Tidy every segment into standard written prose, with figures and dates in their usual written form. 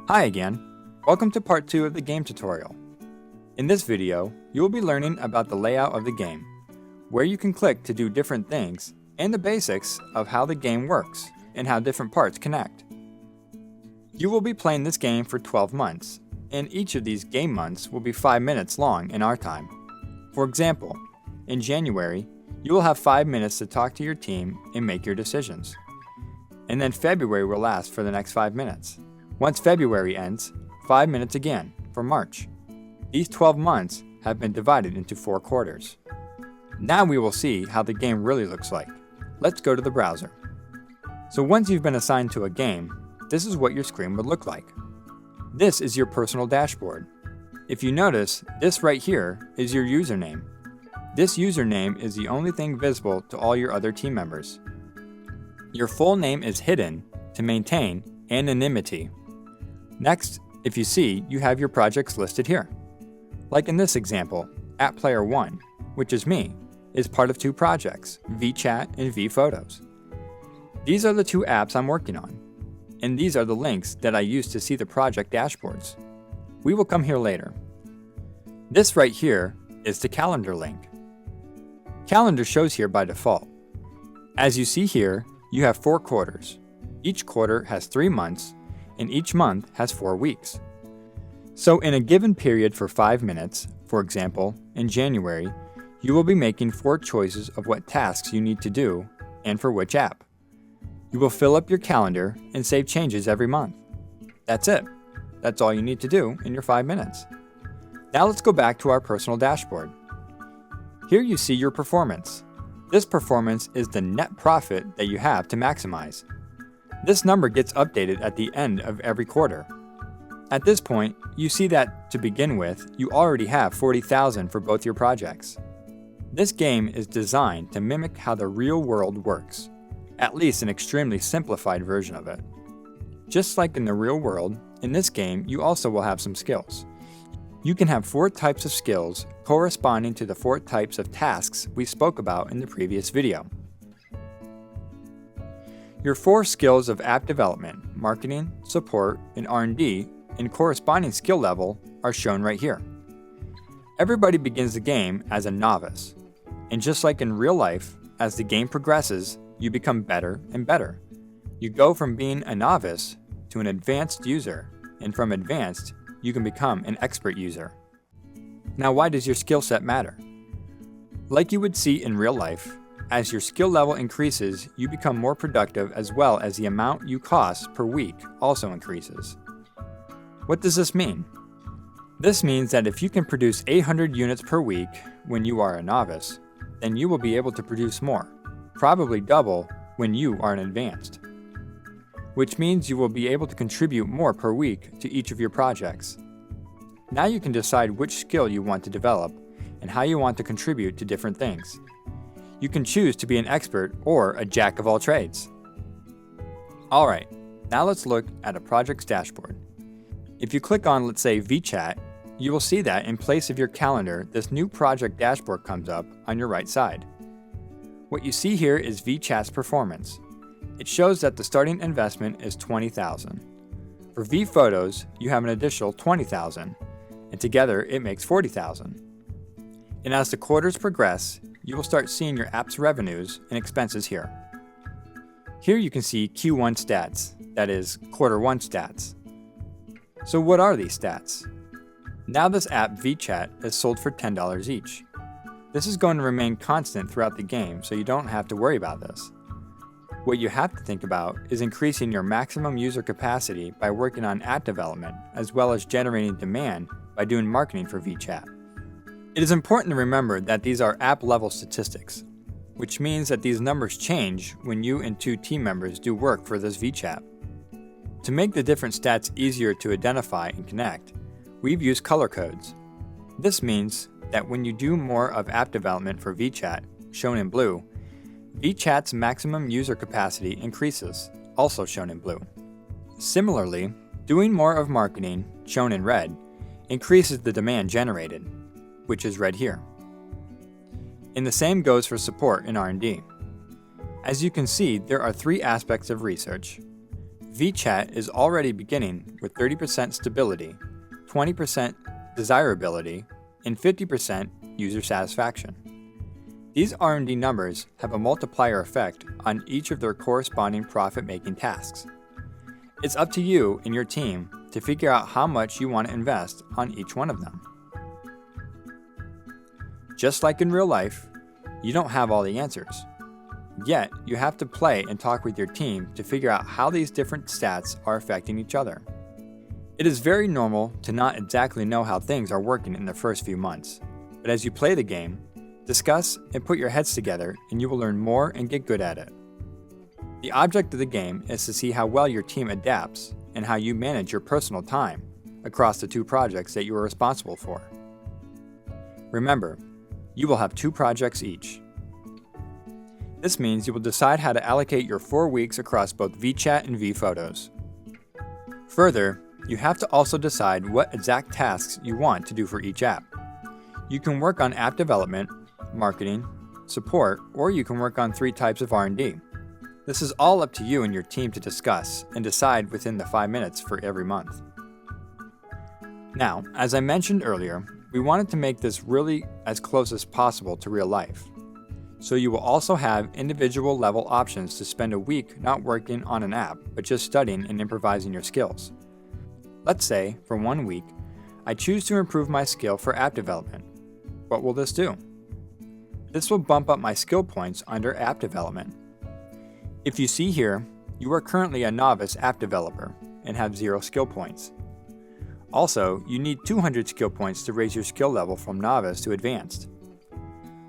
Hi again. Welcome to part 2 of the game tutorial. In this video, you will be learning about the layout of the game, where you can click to do different things, and the basics of how the game works and how different parts connect. You will be playing this game for 12 months, and each of these game months will be 5 minutes long in our time. For example, in January, you will have 5 minutes to talk to your team and make your decisions. And then February will last for the next 5 minutes. Once February ends, 5 minutes again for March. These 12 months have been divided into 4 quarters. Now we will see how the game really looks like. Let's go to the browser. So once you've been assigned to a game, this is what your screen would look like. This is your personal dashboard. If you notice, this right here is your username. This username is the only thing visible to all your other team members. Your full name is hidden to maintain anonymity. Next, if you see, you have your projects listed here. Like in this example, AppPlayer1, which is me, is part of 2 projects, VChat and VPhotos. These are the 2 apps I'm working on, and these are the links that I use to see the project dashboards. We will come here later. This right here is the calendar link. Calendar shows here by default. As you see here, you have 4 quarters. Each quarter has 3 months, and each month has 4 weeks. So in a given period for 5 minutes, for example, in January, you will be making 4 choices of what tasks you need to do and for which app. You will fill up your calendar and save changes every month. That's it. That's all you need to do in your 5 minutes. Now let's go back to our personal dashboard. Here you see your performance. This performance is the net profit that you have to maximize. This number gets updated at the end of every quarter. At this point, you see that, to begin with, you already have 40,000 for both your projects. This game is designed to mimic how the real world works, at least an extremely simplified version of it. Just like in the real world, in this game you also will have some skills. You can have 4 types of skills corresponding to the 4 types of tasks we spoke about in the previous video. Your 4 skills of app development, marketing, support, and R&D in corresponding skill level are shown right here. Everybody begins the game as a novice, and just like in real life, as the game progresses, you become better and better. You go from being a novice to an advanced user, and from advanced, you can become an expert user. Now, why does your skill set matter? Like you would see in real life, as your skill level increases, you become more productive, as well as the amount you cost per week also increases. What does this mean? This means that if you can produce 800 units per week when you are a novice, then you will be able to produce more, probably double when you are an advanced. Which means you will be able to contribute more per week to each of your projects. Now you can decide which skill you want to develop and how you want to contribute to different things. You can choose to be an expert or a jack of all trades. Alright, now let's look at a project's dashboard. If you click on, let's say, VChat, you will see that in place of your calendar, this new project dashboard comes up on your right side. What you see here is VChat's performance. It shows that the starting investment is 20,000. For VPhotos, you have an additional 20,000, and together it makes 40,000. And as the quarters progress, you will start seeing your app's revenues and expenses here. Here you can see Q1 stats, that is, quarter 1 stats. So what are these stats? Now this app, VChat, is sold for $10 each. This is going to remain constant throughout the game, so you don't have to worry about this. What you have to think about is increasing your maximum user capacity by working on app development, as well as generating demand by doing marketing for VChat. It is important to remember that these are app-level statistics, which means that these numbers change when you and 2 team members do work for this VChat. To make the different stats easier to identify and connect, we've used color codes. This means that when you do more of app development for VChat, shown in blue, VChat's maximum user capacity increases, also shown in blue. Similarly, doing more of marketing, shown in red, increases the demand generated, which is red here. And the same goes for support in R&D. As you can see, there are 3 aspects of research. VChat is already beginning with 30% stability, 20% desirability, and 50% user satisfaction. These R&D numbers have a multiplier effect on each of their corresponding profit-making tasks. It's up to you and your team to figure out how much you want to invest on each one of them. Just like in real life, you don't have all the answers. Yet, you have to play and talk with your team to figure out how these different stats are affecting each other. It is very normal to not exactly know how things are working in the first few months, but as you play the game, discuss and put your heads together and you will learn more and get good at it. The object of the game is to see how well your team adapts and how you manage your personal time across the two projects that you are responsible for. Remember, you will have 2 projects each. This means you will decide how to allocate your 4 weeks across both VChat and vPhotos. Further, you have to also decide what exact tasks you want to do for each app. You can work on app development, marketing, support, or you can work on 3 types of R&D. This is all up to you and your team to discuss and decide within the 5 minutes for every month. Now, as I mentioned earlier, we wanted to make this really as close as possible to real life. So you will also have individual level options to spend a week not working on an app, but just studying and improvising your skills. Let's say, for 1 week, I choose to improve my skill for app development. What will this do? This will bump up my skill points under app development. If you see here, you are currently a novice app developer and have 0 skill points. Also, you need 200 skill points to raise your skill level from novice to advanced.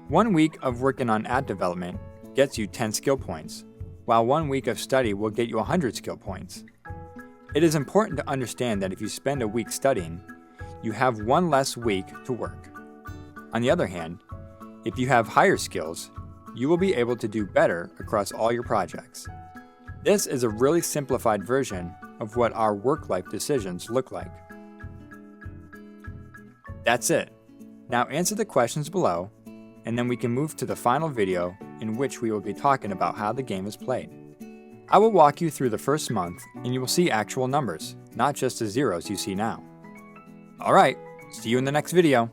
1 week of working on app development gets you 10 skill points, while 1 week of study will get you 100 skill points. It is important to understand that if you spend a week studying, you have 1 less week to work. On the other hand, if you have higher skills, you will be able to do better across all your projects. This is a really simplified version of what our work-life decisions look like. That's it. Now answer the questions below, and then we can move to the final video in which we will be talking about how the game is played. I will walk you through the first month and you will see actual numbers, not just the zeros you see now. Alright, see you in the next video.